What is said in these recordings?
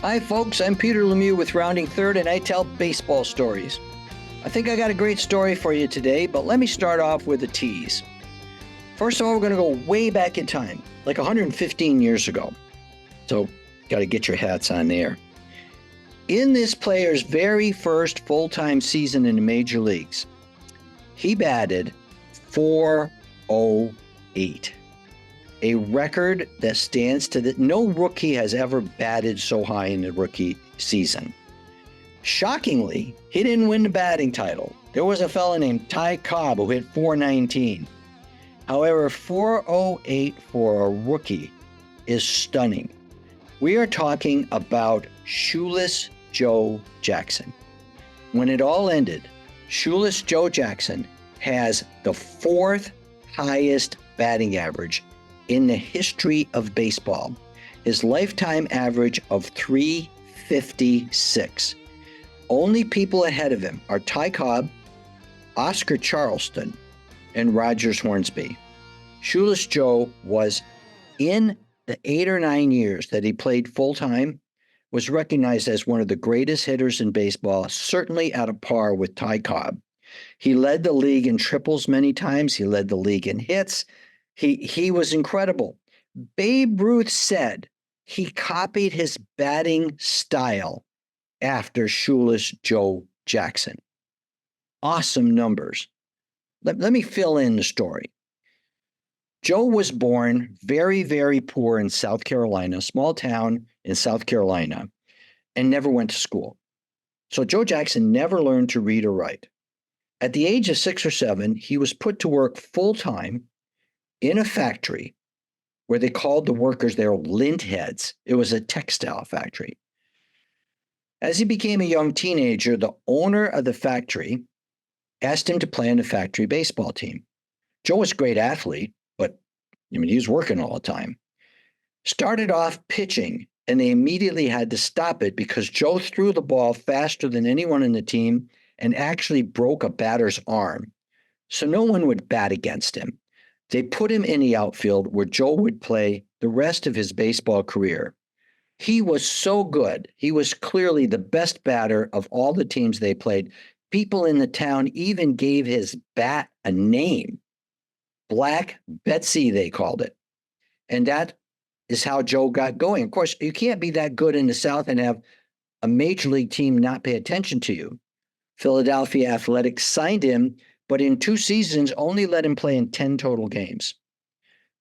Hi, folks. I'm Peter Lemieux with Rounding Third, and I tell baseball stories. I think I got a great story for you today, but let me start off with a tease. First of all, we're going to go way back in time, like 115 years ago. So, got to get your hats on there. In this player's very first full-time season in the major leagues, he batted .408. A record that stands to the no rookie has ever batted so high in the rookie season. Shockingly, he didn't win the batting title. There was a fella named Ty Cobb who hit .419. However, .408 for a rookie is stunning. We are talking about Shoeless Joe Jackson. When it all ended, Shoeless Joe Jackson has the fourth highest batting average in the history of baseball. His lifetime average of .356. Only people ahead of him are Ty Cobb, Oscar Charleston, and Rogers Hornsby. Shoeless Joe was, in the 8 or 9 years that he played full-time, was recognized as one of the greatest hitters in baseball, certainly at a par with Ty Cobb. He led the league in triples many times. He led the league in hits. He was incredible. Babe Ruth said he copied his batting style after Shoeless Joe Jackson. Awesome numbers. Let me fill in the story. Joe was born very, very poor in South Carolina, a small town in South Carolina, and never went to school. So Joe Jackson never learned to read or write. At the age of 6 or 7, he was put to work full-time in a factory where they called the workers their lint heads. It was a textile factory. As he became a young teenager, the owner of the factory asked him to play on the factory baseball team. Joe was a great athlete, but he was working all the time. Started off pitching, and they immediately had to stop it because Joe threw the ball faster than anyone in the team and actually broke a batter's arm. So no one would bat against him. They put him in the outfield where Joe would play the rest of his baseball career. He was so good. He was clearly the best batter of all the teams they played. People in the town even gave his bat a name. Black Betsy, they called it. And that is how Joe got going. Of course, you can't be that good in the South and have a major league team not pay attention to you. Philadelphia Athletics signed him, but in 2 seasons only let him play in 10 total games.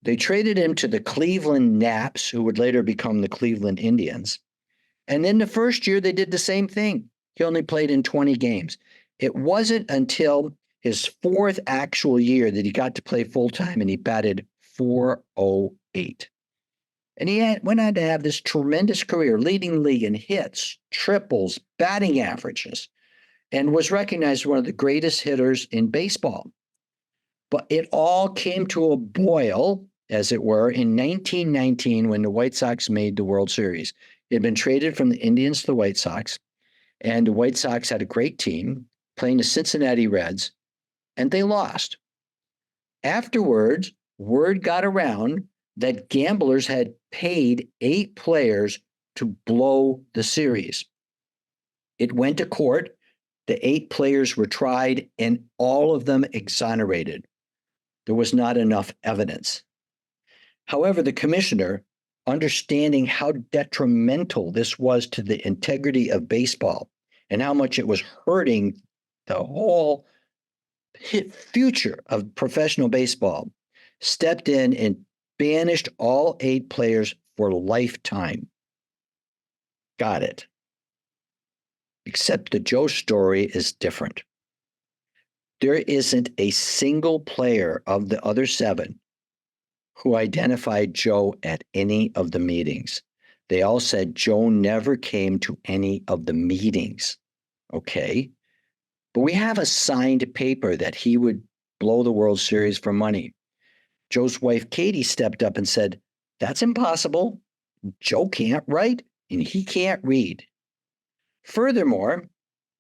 They traded him to the Cleveland Naps, who would later become the Cleveland Indians. And then the first year they did the same thing. He only played in 20 games. It wasn't until his 4th actual year that he got to play full-time, and he batted .408. And he went on to have this tremendous career, leading the league in hits, triples, batting averages, and was recognized as one of the greatest hitters in baseball. But it all came to a boil, as it were, in 1919 when the White Sox made the World Series. He had been traded from the Indians to the White Sox, and the White Sox had a great team playing the Cincinnati Reds, and they lost. Afterwards, word got around that gamblers had paid 8 players to blow the series. It went to court. The 8 players were tried, and all of them exonerated. There was not enough evidence. However, the commissioner, understanding how detrimental this was to the integrity of baseball and how much it was hurting the whole future of professional baseball, stepped in and banished all 8 players for lifetime. Got it. Except the Joe story is different. There isn't a single player of the other 7 who identified Joe at any of the meetings. They all said Joe never came to any of the meetings. Okay. But we have a signed paper that he would blow the World Series for money. Joe's wife, Katie, stepped up and said, "That's impossible. Joe can't write and he can't read." Furthermore,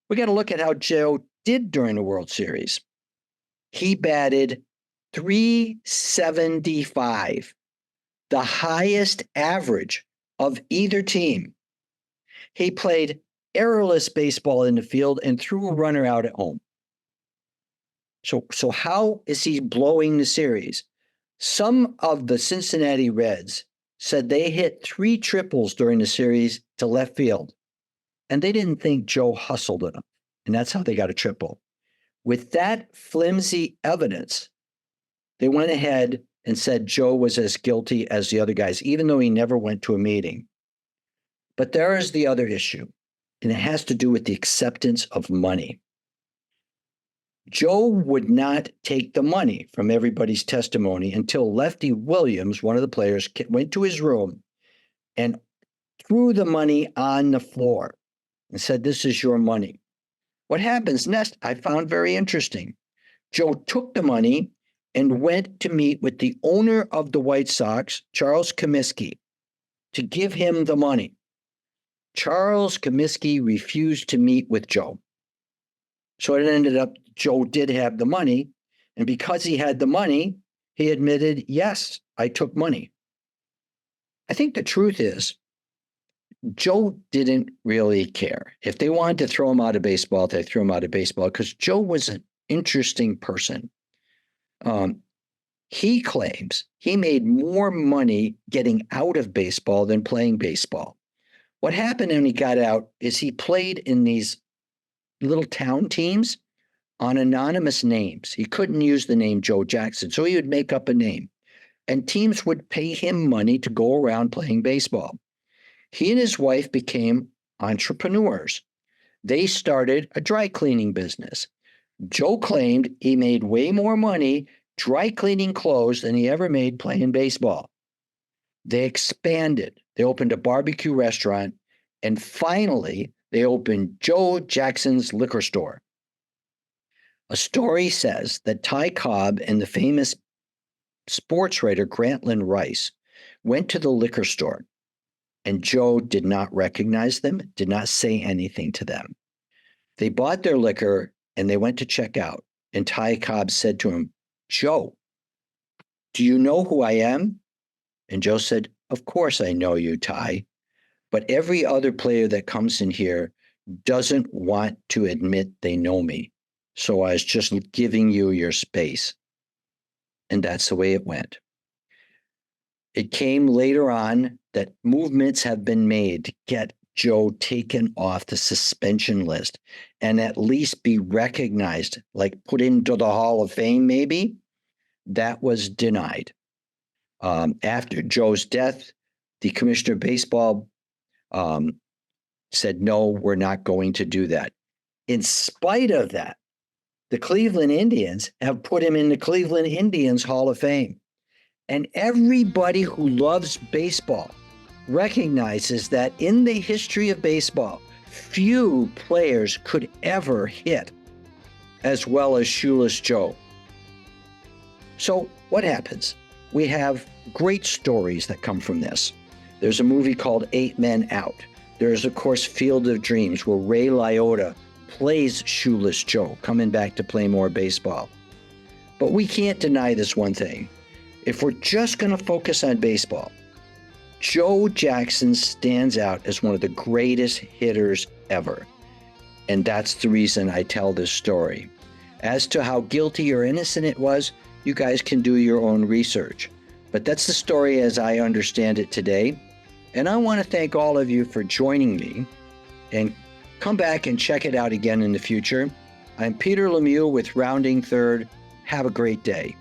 we got to look at how Joe did during the World Series. He batted .375, the highest average of either team. He played errorless baseball in the field and threw a runner out at home. So how is he blowing the series? Some of the Cincinnati Reds said they hit 3 triples during the series to left field, and they didn't think Joe hustled enough, and that's how they got a triple. With that flimsy evidence, they went ahead and said Joe was as guilty as the other guys, even though he never went to a meeting. But there is the other issue, and it has to do with the acceptance of money. Joe would not take the money from everybody's testimony until Lefty Williams, one of the players, went to his room and threw the money on the floor and said, "This is your money." What happens next, I found very interesting. Joe took the money and went to meet with the owner of the White Sox, Charles Comiskey, to give him the money. Charles Comiskey refused to meet with Joe. So it ended up Joe did have the money, and because he had the money, he admitted, "Yes, I took money." I think the truth is, Joe didn't really care. If they wanted to throw him out of baseball, they threw him out of baseball because Joe was an interesting person. He claims he made more money getting out of baseball than playing baseball. What happened when he got out is he played in these little town teams on anonymous names. He couldn't use the name Joe Jackson, so he would make up a name. And teams would pay him money to go around playing baseball. He and his wife became entrepreneurs. They started a dry cleaning business. Joe claimed he made way more money dry cleaning clothes than he ever made playing baseball. They expanded. They opened a barbecue restaurant, and finally, they opened Joe Jackson's liquor store. A story says that Ty Cobb and the famous sports writer Grantland Rice went to the liquor store, and Joe did not recognize them, did not say anything to them. They bought their liquor, and they went to check out, and Ty Cobb said to him, "Joe, do you know who I am?" And Joe said, "Of course I know you, Ty, but every other player that comes in here doesn't want to admit they know me. So I was just giving you your space." And that's the way it went. It came later on that movements have been made to get Joe taken off the suspension list and at least be recognized, like put into the Hall of Fame, maybe. That was denied. After Joe's death, the commissioner of baseball said, "No, we're not going to do that." In spite of that, the Cleveland Indians have put him in the Cleveland Indians Hall of Fame. And everybody who loves baseball recognizes that in the history of baseball, few players could ever hit as well as Shoeless Joe. So what happens? We have great stories that come from this. There's a movie called 8 Men Out. There's, of course, Field of Dreams, where Ray Liotta plays Shoeless Joe, coming back to play more baseball. But we can't deny this one thing. If we're just going to focus on baseball, Joe Jackson stands out as one of the greatest hitters ever. And that's the reason I tell this story. As to how guilty or innocent it was, you guys can do your own research. But that's the story as I understand it today. And I want to thank all of you for joining me, and come back and check it out again in the future. I'm Peter Lemieux with Rounding Third. Have a great day.